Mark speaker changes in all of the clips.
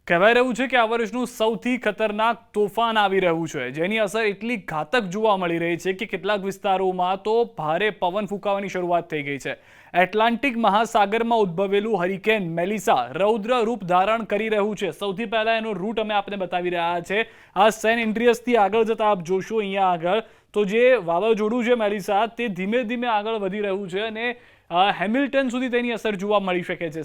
Speaker 1: કહેવાય રહ્યું છે કે આ વર્ષનું સૌથી ખતરનાક તોફાન આવી રહ્યું છે, જેની અસર એટલી ઘાતક જોવા મળી રહી છે કે કેટલાક વિસ્તારોમાં તો ભારે પવન ફૂંકાવાની શરૂઆત થઈ ગઈ છે. એટલાન્ટિક મહાસાગરમાં ઉદ્ભવેલું હરિકેન મેલિસા રૌદ્ર રૂપ ધારણ કરી રહ્યું છે. સૌથી પહેલા એનો રૂટ અમે આપને બતાવી રહ્યા છે. આ સેન એન્ડ્રિયસથી આગળ જતા આપ જોશો અહીંયા આગળ તો જે વાવાઝોડું છે મેલિસા તે ધીમે ધીમે આગળ વધી રહ્યું છે અને હેમિલ્ટન સુધી તેની અસર જોવા મળી શકે છે.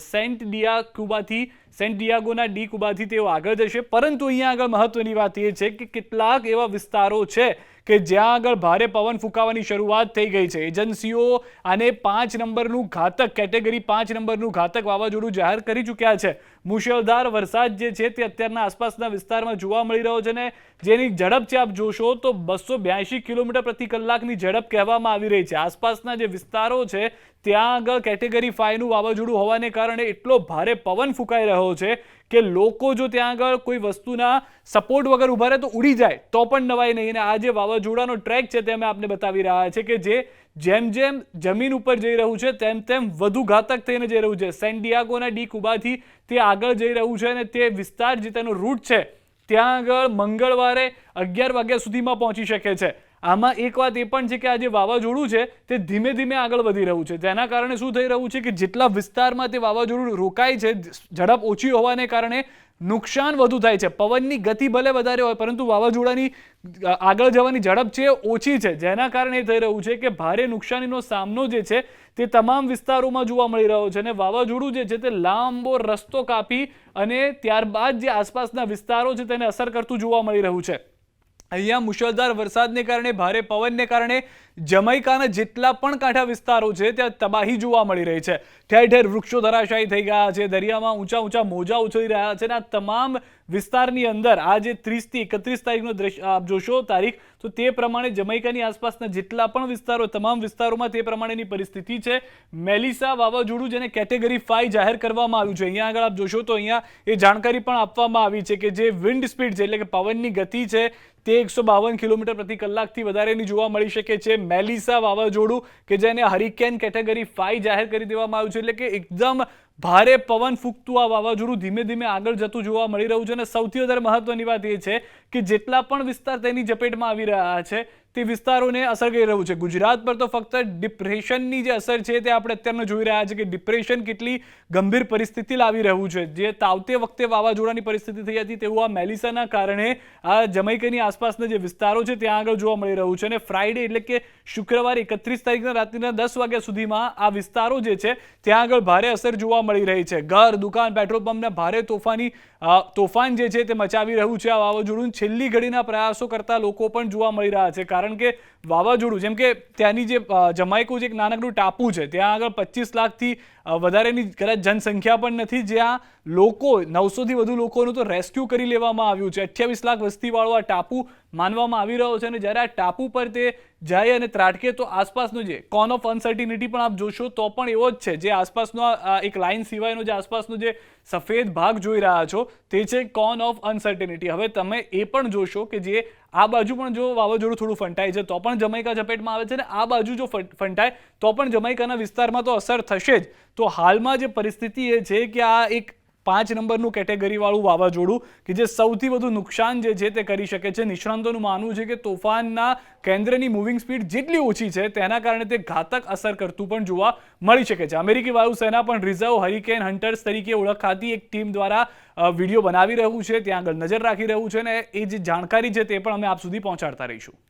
Speaker 1: સેન્ટ ડિયાગોના ડી કુબાથી તેઓ આગળ જશે, પરંતુ અહીંયા આગળ મહત્વની વાત એ છે કે કેટલાક એવા વિસ્તારો છે કે જ્યાં આગળ ભારે પવન ફૂંકાવાની શરૂઆત થઈ ગઈ છે. એજન્સીઓ આને 5 નંબરનું ઘાતક કેટેગરી 5 નંબરનું ઘાતક વાવાઝોડું જાહેર કરી ચૂક્યા છે. મુશળધાર વરસાદ જે છે તે અત્યારના આસપાસના વિસ્તારમાં જોવા મળી રહ્યો છે ને જેની ઝડપ છે આપ જોશો તો 282 કિલોમીટર પ્રતિ કલાકની ઝડપ કહેવામાં આવી રહી છે. આસપાસના જે વિસ્તારો છે ત્યાં આગળ કેટેગરી 5નું વાવાઝોડું હોવાને કારણે એટલો ભારે પવન ફૂંકાઈ રહ્યો છે કે લોકો જો ત્યાં આગળ કોઈ વસ્તુના સપોર્ટ વગર ઊભા રહે તો ઉડી જાય તો પણ નવાય નહીં. અને આ જે વાવાઝોડાનો ટ્રેક છે તે અમે આપને બતાવી રહ્યા છે કે જેમ જેમ જમીન ઉપર જઈ રહ્યું છે તેમ તેમ વધુ ઘાતક થઈને જઈ રહ્યું છે. સેન ડિયાગોના ડી કુબાથી તે આગળ જઈ રહ્યું છે અને તે વિસ્તાર જે તેનો રૂટ છે ત્યાં આગળ મંગળવારે 11 વાગ્યા સુધીમાં પહોંચી શકે છે. આમાં એક વાત એ પણ છે કે આ જે વાવાઝોડું છે તે ધીમે ધીમે આગળ વધી રહ્યું છે, જેના કારણે શું થઈ રહ્યું છે કે જેટલા વિસ્તારમાં તે વાવાઝોડું રોકાય છે, ઝડપ ઓછી હોવાને કારણે નુકસાન વધુ થાય છે. પવનની ગતિ ભલે વધારે હોય પરંતુ વાવાઝોડાની આગળ જવાની ઝડપ છે ઓછી છે, જેના કારણે એ થઈ રહ્યું છે કે ભારે નુકસાનીનો સામનો જે છે તે તમામ વિસ્તારોમાં જોવા મળી રહ્યો છે. અને વાવાઝોડું જે છે તે લાંબો રસ્તો કાપી અને ત્યારબાદ જે આસપાસના વિસ્તારો છે તેને અસર કરતું જોવા મળી રહ્યું છે. અહીંયા મુશળધાર વરસાદને કારણે ભારે પવનને કારણે જમૈકાના જેટલા પણ કાંઠા વિસ્તારો છે ત્યાં તબાહી જોવા મળી રહી છે. ઠેર ઠેર વૃક્ષો ધરાશાયી થઈ ગયા છે, દરિયામાં ઊંચા ઊંચા મોજા ઉછળી રહ્યા છે અને આ તમામ વિસ્તારની અંદર આ જે 30 થી 31 તારીખનો દ્રશ્ય આપ જોશો તારીખ તો તે પ્રમાણે જમૈકાની આસપાસના જેટલા પણ વિસ્તારો તમામ વિસ્તારોમાં તે પ્રમાણેની પરિસ્થિતિ છે. મેલિસા વાવાઝોડું જેને કેટેગરી 5 જાહેર કરવામાં આવ્યું છે, અહીંયા આગળ આપ જોશો તો અહીંયા એ જાણકારી પણ આપવામાં આવી છે કે જે વિન્ડ સ્પીડ છે એટલે કે પવનની ગતિ છે તે 152 કિલોમીટર પ્રતિ કલાકથી વધારેની જોવા મળી શકે છે. મેલિસા વાવાઝોડું કે જેને હરિકેન કેટેગરી 5 જાહેર કરી દેવામાં આવ્યું છે એટલે કે એકદમ ભારે પવન ફૂંકતું આ વાવાઝોડું ધીમે ધીમે આગળ જતું જોવા મળી રહ્યું છે. અને સૌથી વધારે મહત્વની વાત એ છે કે જેટલા પણ વિસ્તાર તેની ઝપેટમાં આવી રહ્યા છે તે વિસ્તારોને અસર કરી રહ્યું છે. ગુજરાત પર તો ફક્ત ડિપ્રેશનની જે અસર છે તે આપણે અત્યારે જોઈ રહ્યા છે કે ડિપ્રેશન કેટલી ગંભીર પરિસ્થિતિ લાવી રહ્યું છે. જે તાવતે વખતે વાવાઝોડાની પરિસ્થિતિ થઈ હતી તેવું આ મેલિસાના કારણે આ જમૈકાની આસપાસના જે વિસ્તારો છે ત્યાં આગળ જોવા મળી રહ્યું છે. અને ફ્રાઈડે એટલે કે શુક્રવારે 31 તારીખના રાત્રિના 10 વાગ્યા સુધીમાં આ વિસ્તારો જે છે ત્યાં આગળ ભારે અસર જોવા મળી રહી છે. ઘર, દુકાન, પેટ્રોલ પંપના ભારે તોફાન જે છે તે મચાવી રહ્યું છે આ વાવાઝોડું. છેલ્લી ઘડીના પ્રયાસો કરતા લોકો પણ જોવા મળી રહ્યા છે, કારણ કે વાવાઝોડું જેમ કે ત્યાંની જે જમાઇકો જે એક નાનકડું ટાપુ છે ત્યાં આગળ 25 લાખથી વધારેની કદાચ જનસંખ્યા પણ નથી, જ્યાં લોકો 900 થી વધુ લોકોનું તો રેસ્ક્યુ કરી લેવામાં આવ્યું છે. 28 લાખ વસ્તીવાળો આ ટાપુ માનવામાં આવી રહ્યો છે. અને જ્યારે આ ટાપુ પર તે જાય અને ત્રાટકે તો આસપાસનો જે કોન ઓફ અનસર્ટિનિટી પણ આપ જોશો તો પણ એવો જ છે. જે આસપાસનો એક લાઇન સિવાયનો જે આસપાસનો જે સફેદ ભાગ જોઈ રહ્યા છો તે છે કોન ઓફ અનસર્ટિનિટી. હવે તમે એ પણ જોશો કે જે આ બાજુ પણ જો વાવાઝોડું થોડું ફંટાય છે તો પણ જમૈકા ઝપેટમાં આવે છે અને આ બાજુ જો ફંટાય તો પણ જમૈકાના વિસ્તારમાં તો અસર થશે જ. તો હાલમાં જે પરિસ્થિતિ એ છે કે આ એક 5 નંબરનું કેટેગરીવાળું વાવાઝોડું કે જે સૌથી વધુ નુકસાન જે છે તે કરી શકે છે. નિષ્ણાંતોનું માનવું છે કે તોફાનના કેન્દ્રની મૂવિંગ સ્પીડ જેટલી ઓછી છે તેના કારણે તે ઘાતક અસર કરતું પણ જોવા મળી શકે છે. અમેરિકી વાયુસેના પણ રિઝર્વ હરિકેન હન્ટર્સ તરીકે ઓળખાતી એક ટીમ દ્વારા વિડીયો બનાવી રહ્યું છે, ત્યાં આગળ નજર રાખી રહ્યું છે અને એ જે જાણકારી છે તે પણ અમે આપ સુધી પહોંચાડતા રહીશું.